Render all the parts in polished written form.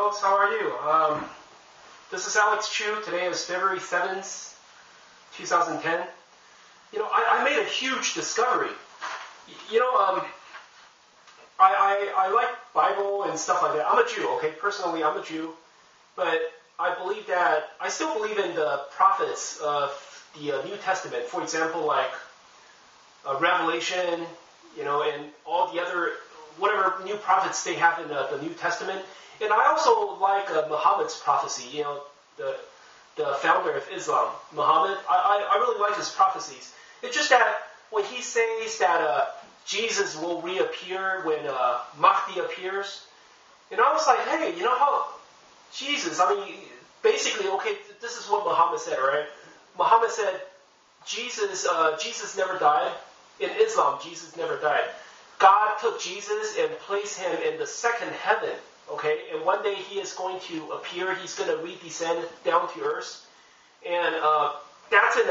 folks. How are you? This is Alex Chu. Today is February 7th, 2010. I made a huge discovery. I like Bible and stuff like that. I'm a Jew, okay? Personally, I'm a Jew. But I still believe in the prophets of the New Testament. For example, like Revelation, and all the other, whatever new prophets they have in the New Testament. And I also like Muhammad's prophecy, the founder of Islam, Muhammad. I really like his prophecies. It's just that when he says that Jesus will reappear when Mahdi appears, and I was like, hey, how Jesus, basically, okay, this is what Muhammad said, right? Muhammad said, Jesus never died. In Islam, Jesus never died. God took Jesus and placed him in the second heaven, okay? And one day he is going to appear. He's going to redescend down to earth. And that's in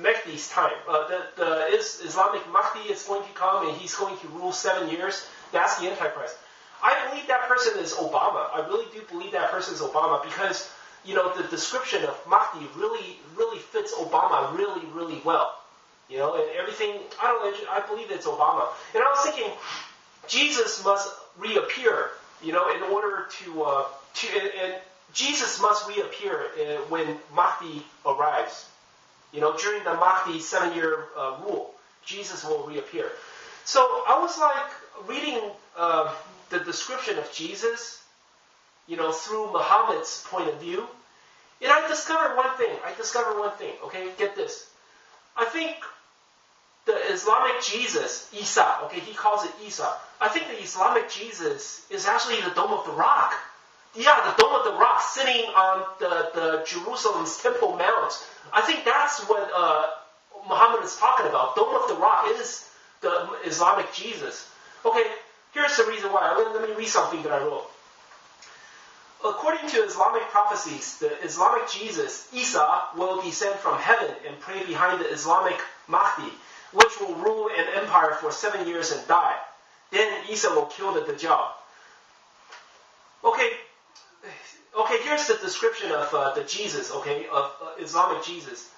Mahdi's time. The Islamic Mahdi is going to come, and he's going to rule 7 years. That's the Antichrist. I believe that person is Obama. I really do believe that person is Obama because, the description of Mahdi really, really fits Obama really, really well. And everything, I believe it's Obama. And I was thinking, Jesus must reappear, in order and Jesus must reappear when Mahdi arrives. During the Mahdi 7-year rule, Jesus will reappear. So I was like reading the description of Jesus, through Muhammad's point of view, and I discovered one thing. Okay, get this. I think the Islamic Jesus, Isa, okay, he calls it Isa. I think the Islamic Jesus is actually the Dome of the Rock. Yeah, the Dome of the Rock sitting on the Jerusalem's Temple Mount. I think that's what Muhammad is talking about. Dome of the Rock is the Islamic Jesus. Okay, here's the reason why. Let me read something that I wrote. According to Islamic prophecies, the Islamic Jesus, Isa, will descend from heaven and pray behind the Islamic Mahdi, which will rule an empire for 7 years and die. Then Isa will kill the Dajjal. Okay, here's the description of the Jesus, okay, of Islamic Jesus.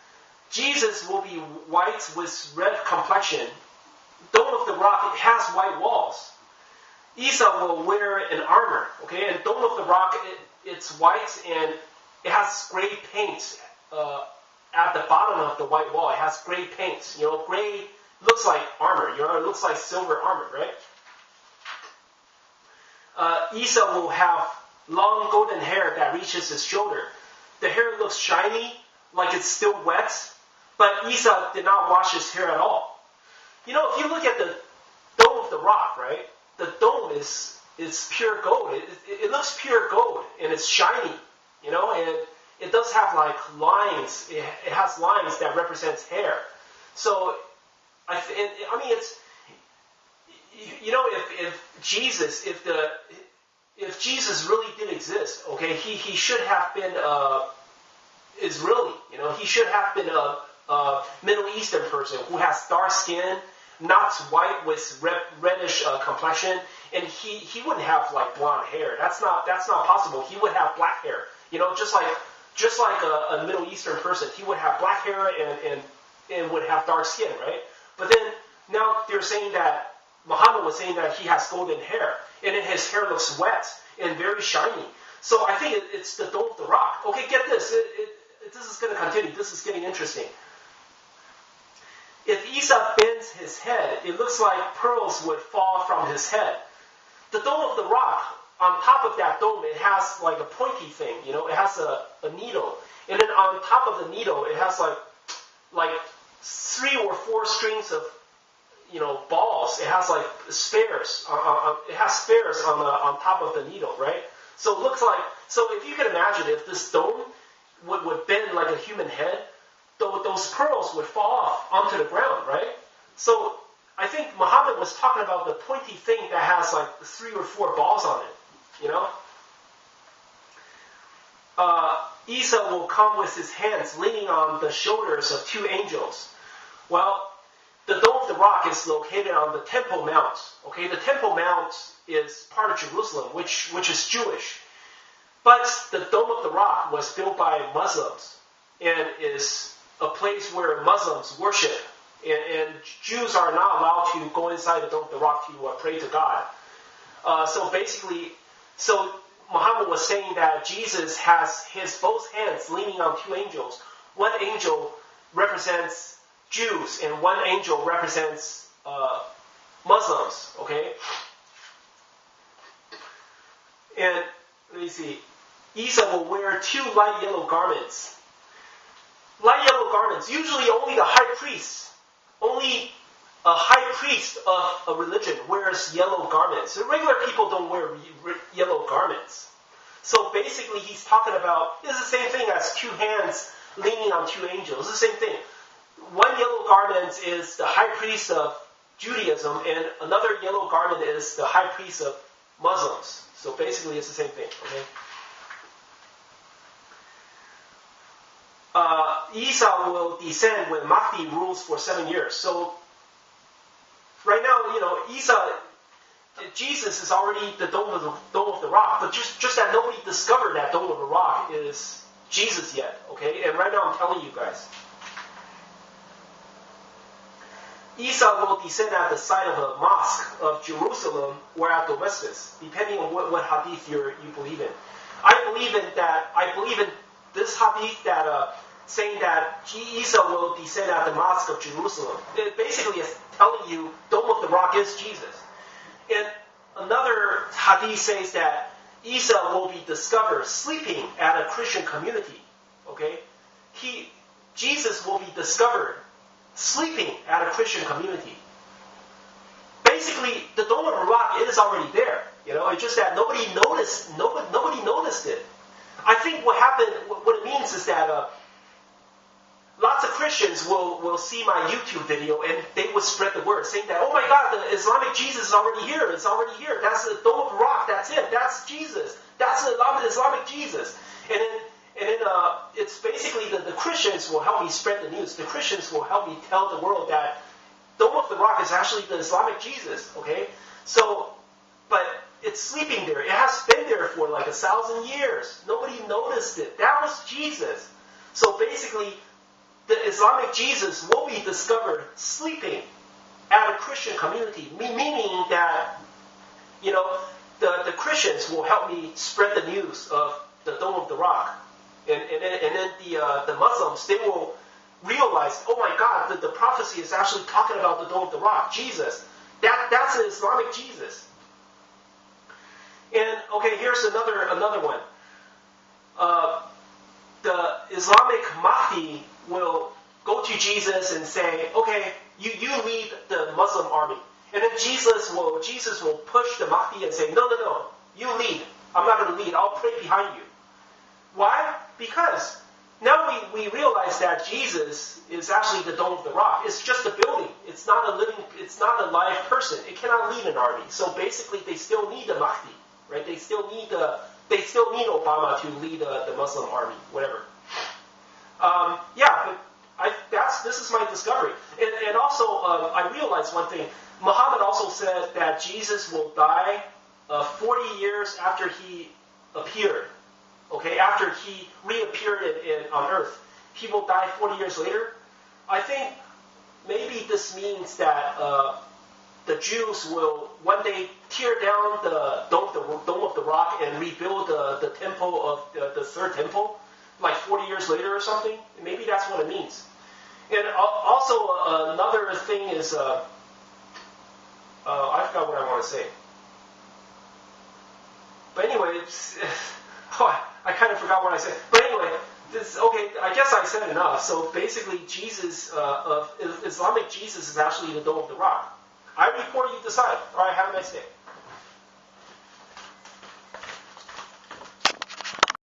Jesus will be white with red complexion. Dome of the Rock, it has white walls. Isa will wear an armour, okay, and Dome of the Rock, it's white and it has gray paint at the bottom of the white wall. It has gray paint. Gray looks like armor. It looks like silver armor, right? Isa will have long golden hair that reaches his shoulder. The hair looks shiny, like it's still wet, but Isa did not wash his hair at all. If you look at the Dome of the Rock, right? The dome is pure gold. It looks pure gold, and it's shiny, and it does have like lines. It has lines that represents hair. So, it's, if Jesus really did exist, okay, he should have been Israeli. He should have been a Middle Eastern person who has dark skin, not white with reddish complexion, and he wouldn't have like blonde hair. That's not possible. He would have black hair. Just like a Middle Eastern person, he would have black hair and would have dark skin, right? But then now they're saying that Muhammad was saying that he has golden hair, and then his hair looks wet and very shiny. So I think it's the Dome of the Rock. Okay, get this. This is going to continue. This is getting interesting. If Isa bends his head, it looks like pearls would fall from his head. The Dome of the Rock, on top of that dome, it has like a pointy thing, it has a needle. And then on top of the needle, it has like 3 or 4 strings of, balls. It has like spares. It has spares on top of the needle, right? So it looks like, so if you can imagine, if this dome would bend like a human head, those pearls would fall off onto the ground, right? So I think Muhammad was talking about the pointy thing that has like 3 or 4 balls on it, Isa will come with his hands leaning on the shoulders of 2 angels. Well, the Dome of the Rock is located on the Temple Mount. Okay, the Temple Mount is part of Jerusalem, which is Jewish. But the Dome of the Rock was built by Muslims and is a place where Muslims worship. And Jews are not allowed to go inside the Dome of the Rock to pray to God. So Muhammad was saying that Jesus has his both hands leaning on two angels. One angel represents Jews and one angel represents Muslims. Okay? And let me see. Isa will wear two light yellow garments. Light yellow garments, usually only the high priest. Only a high priest of a religion wears yellow garments. Regular people don't wear yellow garments. So basically he's talking about, it's the same thing as two hands leaning on two angels. It's the same thing. One yellow garment is the high priest of Judaism, and another yellow garment is the high priest of Muslims. So basically it's the same thing. Okay? Isa will descend when Mahdi rules for 7 years. So right now, Jesus is already the Dome of the Rock, but just that nobody discovered that Dome of the Rock is Jesus yet. Okay, and right now I'm telling you guys. Isa will descend at the site of a mosque of Jerusalem or at Damascus, depending on what hadith you believe in. I believe in this hadith that saying that Isa will descend at the mosque of Jerusalem. It basically is telling you Dome of the Rock is Jesus. And another hadith says that Isa will be discovered sleeping at a Christian community. Okay, Jesus will be discovered sleeping at a Christian community. Basically, the Dome of the Rock is already there. It's just that nobody noticed it. I think what happened, what it means is that lots of Christians will see my YouTube video and they will spread the word, saying that, oh my God, the Islamic Jesus is already here. It's already here. That's the Dome of the Rock. That's him. That's Jesus. That's the Islamic Jesus. And then it's basically the Christians will help me spread the news. The Christians will help me tell the world that Dome of the Rock is actually the Islamic Jesus. Okay? So, but it's sleeping there. It has been there for like 1,000 years. Nobody noticed it. That was Jesus. So basically, the Islamic Jesus will be discovered sleeping at a Christian community, meaning that, the Christians will help me spread the news of the Dome of the Rock. And then the Muslims, they will realize, oh my God, the prophecy is actually talking about the Dome of the Rock, Jesus. That's an Islamic Jesus. And, okay, here's another one. The Islamic Mahdi will go to Jesus and say, okay, you lead the Muslim army. And then Jesus will push the Mahdi and say, no, you lead. I'm not going to lead. I'll pray behind you. Why? Because now we realize that Jesus is actually the Dome of the Rock. It's just a building. It's not a live person. It cannot lead an army. So basically they still need the Mahdi. Right? They still need Obama to lead the Muslim army, whatever. But this is my discovery. And also, I realized one thing. Muhammad also said that Jesus will die 40 years after he appeared. Okay, after he reappeared on Earth. He will die 40 years later. I think maybe this means that the Jews will one day tear down the Dome of the Rock and rebuild the temple of the third temple, like 40 years later or something. Maybe that's what it means. And also another thing is, I forgot what I want to say. But anyway, I kind of forgot what I said. But anyway, I guess I said enough. So basically, Jesus, Islamic Jesus is actually the Dome of the Rock. I report, you decide. All right, have a nice day.